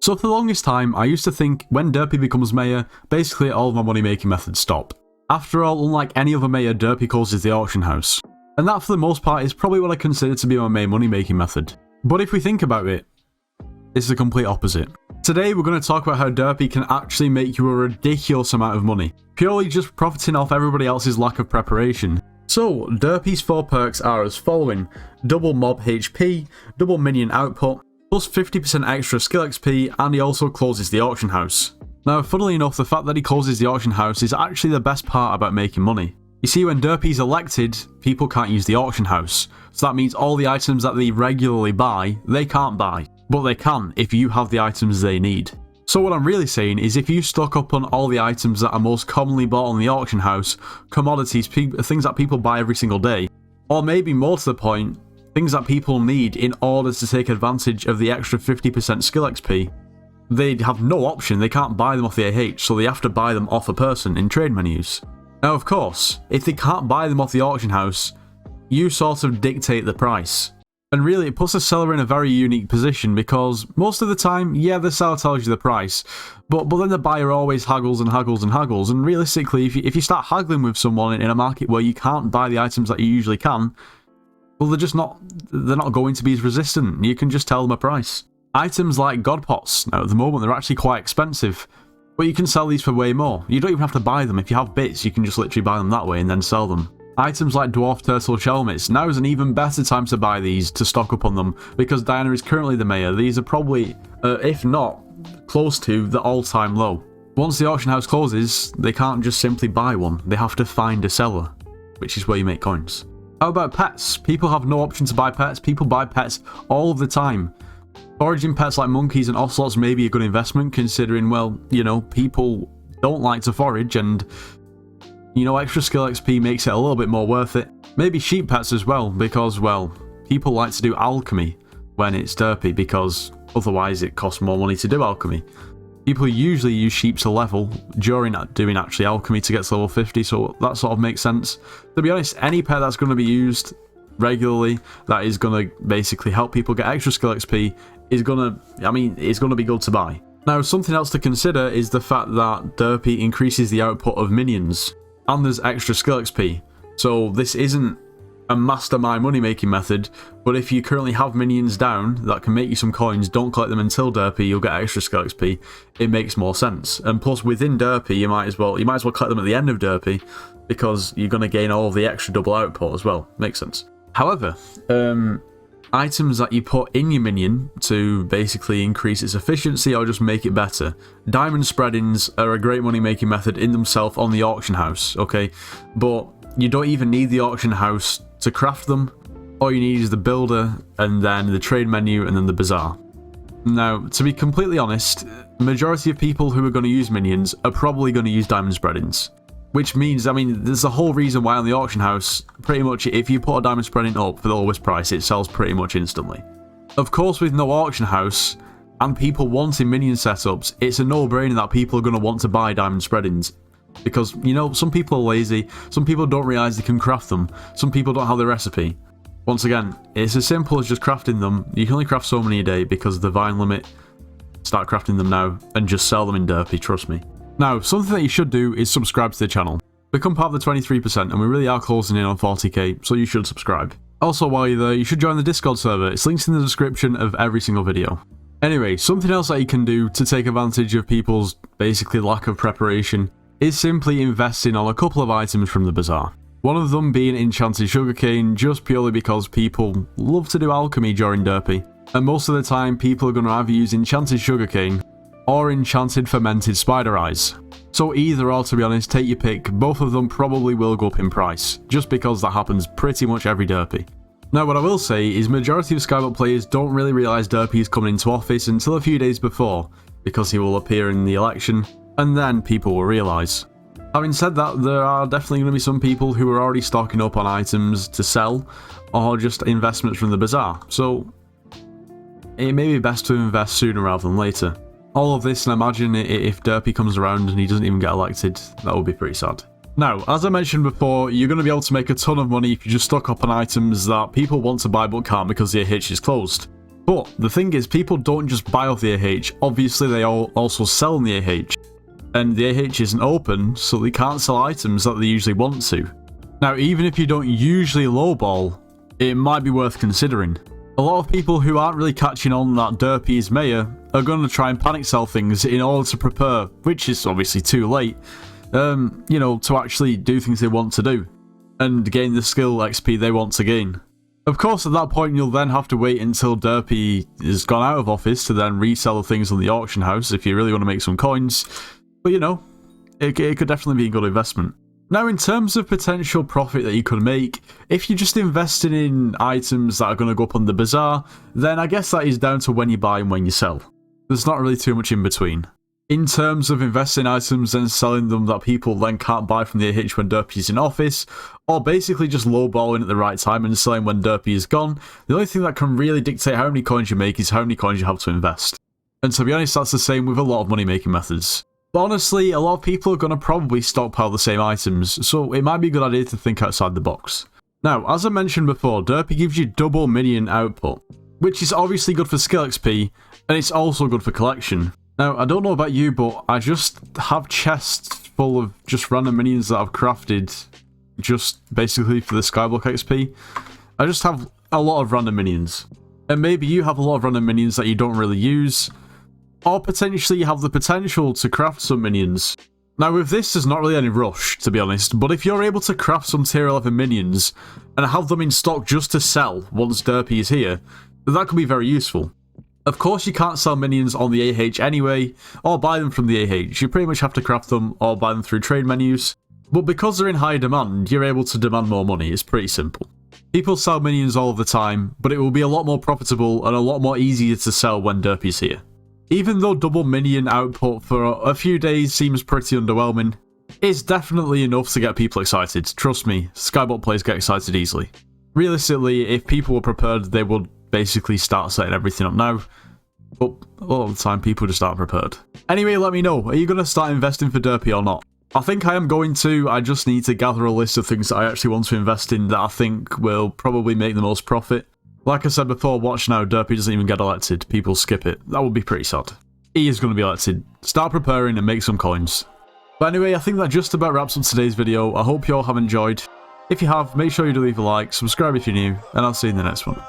So for the longest time, I used to think when Derpy becomes mayor, basically all of my money making methods stop. After all, unlike any other mayor, Derpy closes the auction house. And that for the most part is probably what I consider to be my main money making method. But if we think about it, it's the complete opposite. Today we're going to talk about how Derpy can actually make you a ridiculous amount of money, purely just profiting off everybody else's lack of preparation. So, Derpy's 4 perks are as following: double mob HP, double minion output, plus 50% extra skill XP, and he also closes the auction house. Now, funnily enough, the fact that he closes the auction house is actually the best part about making money. You see, when Derpy's elected, people can't use the auction house, so that means all the items that they regularly buy, they can't buy. But they can if you have the items they need. So what I'm really saying is if you stock up on all the items that are most commonly bought on the auction house, commodities, things that people buy every single day, or maybe more to the point, things that people need in order to take advantage of the extra 50% skill XP, they have no option, they can't buy them off the AH, so they have to buy them off a person in trade menus. Now of course, if they can't buy them off the auction house, you sort of dictate the price. And really, it puts the seller in a very unique position because most of the time, yeah, the seller tells you the price, but then the buyer always haggles and haggles and haggles. And realistically, if you start haggling with someone in a market where you can't buy the items that you usually can, well, they're not going to be as resistant. You can just tell them a price. Items like God Pots, now at the moment, they're actually quite expensive, but you can sell these for way more. You don't even have to buy them. If you have bits, you can just literally buy them that way and then sell them. Items like Dwarf Turtle Helmets, now is an even better time to buy these, to stock up on them, because Diana is currently the mayor. These are probably, if not, close to the all-time low. Once the auction house closes, they can't just simply buy one, they have to find a seller, which is where you make coins. How about pets? People have no option to buy pets, people buy pets all of the time. Foraging pets like monkeys and ocelots may be a good investment, considering, well, you know, people don't like to forage, and you know, extra skill XP makes it a little bit more worth it. Maybe sheep pets as well, because, well, people like to do alchemy when it's Derpy, because otherwise it costs more money to do alchemy. People usually use sheep to level during doing actually alchemy to get to level 50, so that sort of makes sense. To be honest, any pet that's going to be used regularly, that is going to basically help people get extra skill XP, is going to be good to buy. Now, something else to consider is the fact that Derpy increases the output of minions. And there's extra skill XP. So this isn't a mastermind money making method, but if you currently have minions down that can make you some coins, don't collect them until Derpy, you'll get extra skill XP. It makes more sense. And plus within Derpy, you might as well collect them at the end of Derpy, because you're going to gain all of the extra double output as well. Makes sense. However, items that you put in your minion to basically increase its efficiency or just make it better. Diamond spreadings are a great money making method in themselves on the auction house, okay? But you don't even need the auction house to craft them. All you need is the builder and then the trade menu and then the bazaar. Now, to be completely honest, the majority of people who are going to use minions are probably going to use diamond spreadings. Which means, there's a whole reason why on the auction house, pretty much if you put a diamond spreading up for the lowest price, it sells pretty much instantly. Of course, with no auction house, and people wanting minion setups, it's a no-brainer that people are going to want to buy diamond spreadings. Because, you know, some people are lazy, some people don't realise they can craft them, some people don't have the recipe. Once again, it's as simple as just crafting them. You can only craft so many a day because of the vine limit. Start crafting them now, and just sell them in Derpy, trust me. Now, something that you should do is subscribe to the channel. Become part of the 23%, and we really are closing in on 40k, so you should subscribe. Also, while you're there, you should join the Discord server. It's linked in the description of every single video. Anyway, something else that you can do to take advantage of people's basically lack of preparation is simply investing on a couple of items from the bazaar. One of them being enchanted sugarcane, just purely because people love to do alchemy during Derpy, and most of the time people are going to either use enchanted sugarcane or enchanted fermented spider eyes. So either or, to be honest, take your pick. Both of them probably will go up in price, just because that happens pretty much every Derpy. Now, what I will say is majority of Skyblock players don't really realise Derpy is coming into office until a few days before, because he will appear in the election, and then people will realise. Having said that, there are definitely going to be some people who are already stocking up on items to sell, or just investments from the bazaar, so it may be best to invest sooner rather than later. All of this, and imagine if Derpy comes around and he doesn't even get elected, that would be pretty sad. Now, as I mentioned before, you're going to be able to make a ton of money if you just stock up on items that people want to buy but can't because the hitch is closed. But the thing is, people don't just buy off the AH, obviously they all also sell on the AH. And the AH isn't open, so they can't sell items that they usually want to. Now, even if you don't usually lowball, it might be worth considering. A lot of people who aren't really catching on that Derpy is mayor are going to try and panic sell things in order to prepare, which is obviously too late, you know, to actually do things they want to do and gain the skill XP they want to gain. Of course, at that point, you'll then have to wait until Derpy has gone out of office to then resell the things on the auction house if you really want to make some coins. But, you know, it could definitely be a good investment. Now, in terms of potential profit that you could make, if you're just investing in items that are going to go up on the Bazaar, then I guess that is down to when you buy and when you sell. There's not really too much in between. In terms of investing items and selling them that people then can't buy from the AH when Derpy is in office, or basically just lowballing at the right time and selling when Derpy is gone, the only thing that can really dictate how many coins you make is how many coins you have to invest. And to be honest, that's the same with a lot of money making methods. But honestly, a lot of people are going to probably stockpile the same items, so it might be a good idea to think outside the box. Now, as I mentioned before, Derpy gives you double minion output, which is obviously good for skill XP, and it's also good for collection. Now, I don't know about you, but I just have chests full of just random minions that I've crafted just basically for the Skyblock XP. I just have a lot of random minions. And maybe you have a lot of random minions that you don't really use, or potentially you have the potential to craft some minions. Now with this, there's not really any rush, to be honest, but if you're able to craft some tier 11 minions and have them in stock just to sell once Derpy is here, then that could be very useful. Of course, you can't sell minions on the AH anyway, or buy them from the AH. You pretty much have to craft them or buy them through trade menus. But because they're in high demand, you're able to demand more money. It's pretty simple. People sell minions all the time, but it will be a lot more profitable and a lot more easier to sell when Derpy's here. Even though double minion output for a few days seems pretty underwhelming, it's definitely enough to get people excited. Trust me, Skyblock players get excited easily. Realistically, if people were prepared, they would basically start setting everything up now. But a lot of the time, people just aren't prepared. Anyway, let me know, are you going to start investing for Derpy or not? I think I am going to. I just need to gather a list of things that I actually want to invest in that I think will probably make the most profit. Like I said before, watch now, Derpy doesn't even get elected. People skip it. That would be pretty sad. He is going to be elected. Start preparing and make some coins. But anyway, I think that just about wraps up today's video. I hope you all have enjoyed. If you have, make sure you do leave a like, subscribe if you're new, and I'll see you in the next one.